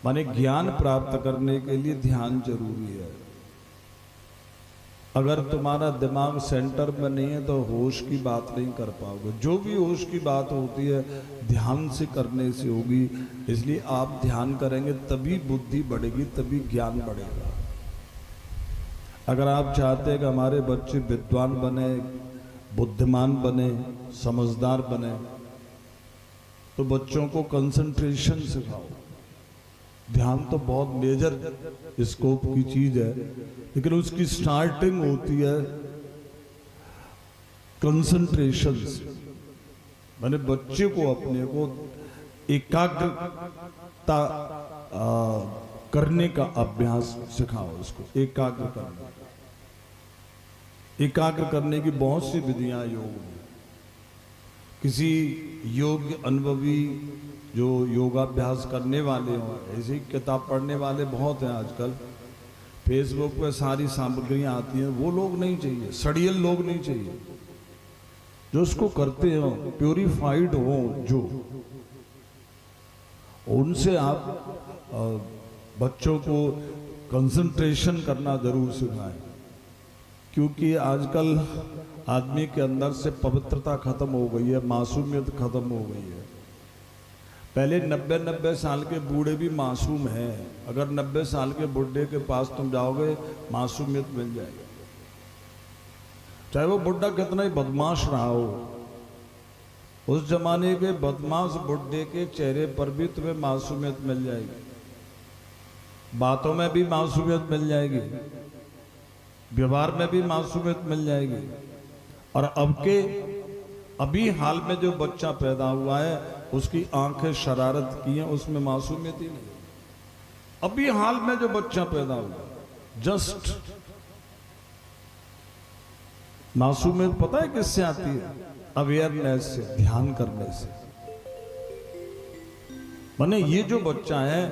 माने ज्ञान प्राप्त करने के लिए ध्यान जरूरी है। अगर तुम्हारा दिमाग सेंटर में नहीं है तो होश की बात नहीं कर पाओगे। जो भी होश की बात होती है ध्यान से करने से होगी। इसलिए आप ध्यान करेंगे तभी बुद्धि बढ़ेगी, तभी ज्ञान बढ़ेगा। अगर आप चाहते हैं कि हमारे बच्चे विद्वान बने, बुद्धिमान बने, समझदार बने, तो बच्चों को कंसंट्रेशन सिखाओ। ध्यान तो बहुत मेजर स्कोप की चीज है, लेकिन उसकी स्टार्टिंग होती है कंसंट्रेशन से। मैंने बच्चे को अपने को एकाग्रता करने का अभ्यास सिखाओ। उसको एकाग्र करने की बहुत सी विधियां योग में। किसी योग्य अनुभवी जो योगाभ्यास करने वाले हों, ऐसी किताब पढ़ने वाले बहुत हैं आजकल। फेसबुक पे सारी सामग्रियां आती हैं, वो लोग नहीं चाहिए, सड़ियल लोग नहीं चाहिए। जो उसको करते हो, प्योरीफाइड हो, जो उनसे आप बच्चों को कंसंट्रेशन करना जरूर सिखाएं। क्योंकि आजकल आदमी के अंदर से पवित्रता खत्म हो गई है, मासूमियत खत्म हो गई है। पहले 90-90 साल के बूढ़े भी मासूम हैं। अगर 90 साल के बूढ़े के पास तुम जाओगे, मासूमियत मिल जाएगी। चाहे वो बुढ़ा कितना ही बदमाश रहा हो, उस जमाने के बदमाश बुढ़े के चेहरे पर भी तुम्हें मासूमियत मिल जाएगी। बातों में भी मासूमियत मिल जाएगी, व्यवहार में भी मासूमियत मिल जाएगी। और अभी हाल में जो बच्चा पैदा हुआ है, उसकी आंखें शरारत की हैं, उसमें मासूमियत ही नहीं। अभी हाल में जो बच्चा पैदा हुआ, जस्ट मासूमियत पता है किससे आती है? अवेयरनेस से, ध्यान करने से। माने ये जो बच्चा है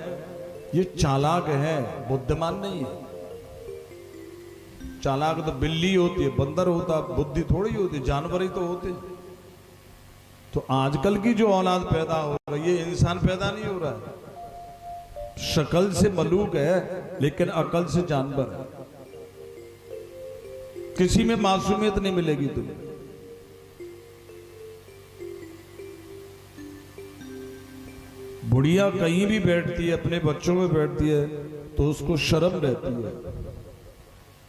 ये चालाक है, बुद्धिमान नहीं है। चालाक तो बिल्ली होती है, बंदर होता, बुद्धि थोड़ी होती, जानवर ही तो होते। तो आजकल की जो औलाद पैदा हो रही है, इंसान पैदा नहीं हो रहा है। शक्ल से मलूक है लेकिन अकल से जानवर है। किसी में मासूमियत नहीं मिलेगी तुम्हें। बुढ़िया कहीं भी बैठती है, अपने बच्चों में बैठती है तो उसको शर्म रहती है।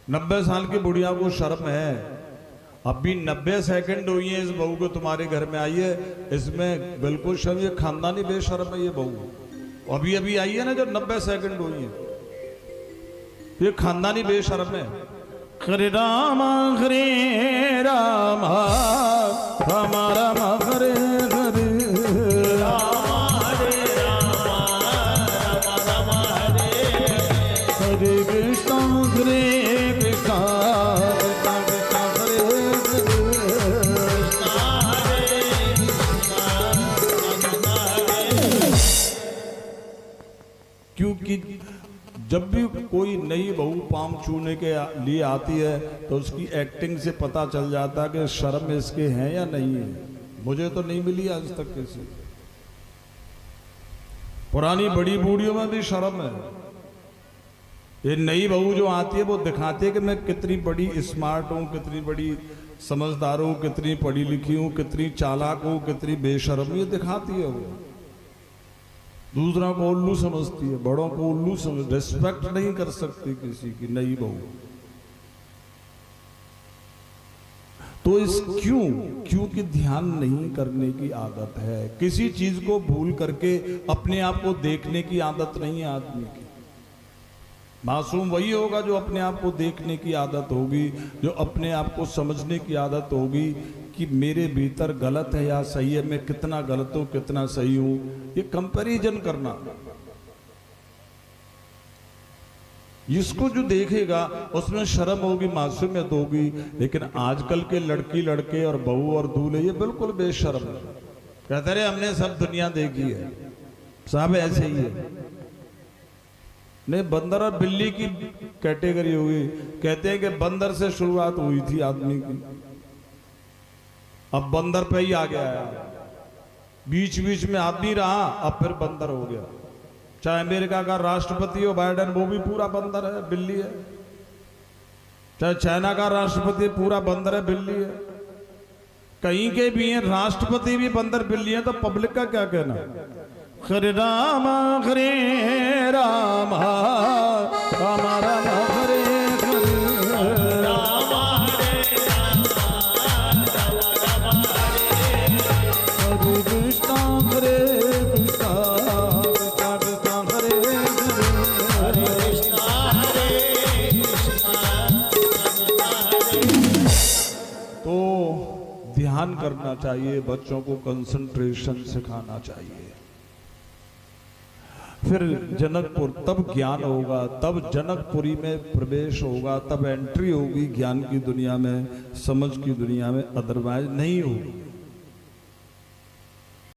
90 साल की बुढ़िया को शर्म है। अभी 90 सेकंड हुई है इस बहू को तुम्हारे घर में आई है, इसमें बिल्कुल शर्म। ये खानदानी बेशर्म है ये बहू। अभी अभी आई है ना, जो 90 सेकंड हुई है, ये खानदानी बेशर्म है। हरे राम हरे राम राम राम हरे हरे राम हरे राम राम राम हरे हरे कृष्ण हरे कृष्ण क्योंकि जब भी कोई नई बहू पाँव छूने के लिए आती है तो उसकी एक्टिंग से पता चल जाता है कि शर्म इसके हैं या नहीं है। मुझे तो नहीं मिली आज तक किसी। पुरानी बड़ी बूढ़ियों में भी शर्म है। ये नई बहू जो आती है वो दिखाती है कि मैं कितनी बड़ी स्मार्ट हूँ, कितनी बड़ी समझदार हूँ, कितनी पढ़ी लिखी हूँ, कितनी चालाक हूँ, कितनी बेशर्म, ये दिखाती है वो। दूसरा को उल्लू समझती है, बड़ों को उल्लू समझ, रिस्पेक्ट नहीं कर सकती किसी की नई बहू। तो क्योंकि ध्यान नहीं करने की आदत है। किसी चीज को भूल करके अपने आप को देखने की आदत नहीं है आदमी की। मासूम वही होगा जो अपने आप को देखने की आदत होगी, जो अपने आप को समझने की आदत होगी कि मेरे भीतर गलत है या सही है, मैं कितना गलत हूं कितना सही हूं। ये कंपैरिजन करना, इसको जो देखेगा उसमें शर्म होगी, मासूमियत होगी। लेकिन आजकल के लड़की लड़के और बहू और दूल्हे ये बिल्कुल बेशर्म है। कहते रहे हमने सब दुनिया देखी है, सब ऐसे ही है। नहीं, बंदर और बिल्ली की कैटेगरी होगी। कहते हैं कि बंदर से शुरुआत हुई थी आदमी की, अब बंदर पे ही आ गया है। बीच बीच में आदमी रहा, अब फिर बंदर हो गया। चाहे अमेरिका का राष्ट्रपति हो बाइडेन, वो भी पूरा बंदर है, बिल्ली है। चाहे चाइना का राष्ट्रपति पूरा बंदर है, बिल्ली है। कहीं के भी हैं राष्ट्रपति भी बंदर बिल्ली है, तो पब्लिक का क्या कहना? हरे राम राम राम राम हरे ध्यान करना चाहिए, बच्चों को कंसंट्रेशन सिखाना चाहिए। फिर जनकपुर, तब ज्ञान होगा, तब जनकपुरी में प्रवेश होगा, तब एंट्री होगी ज्ञान की दुनिया में, समझ की दुनिया में, अदरवाइज नहीं होगी।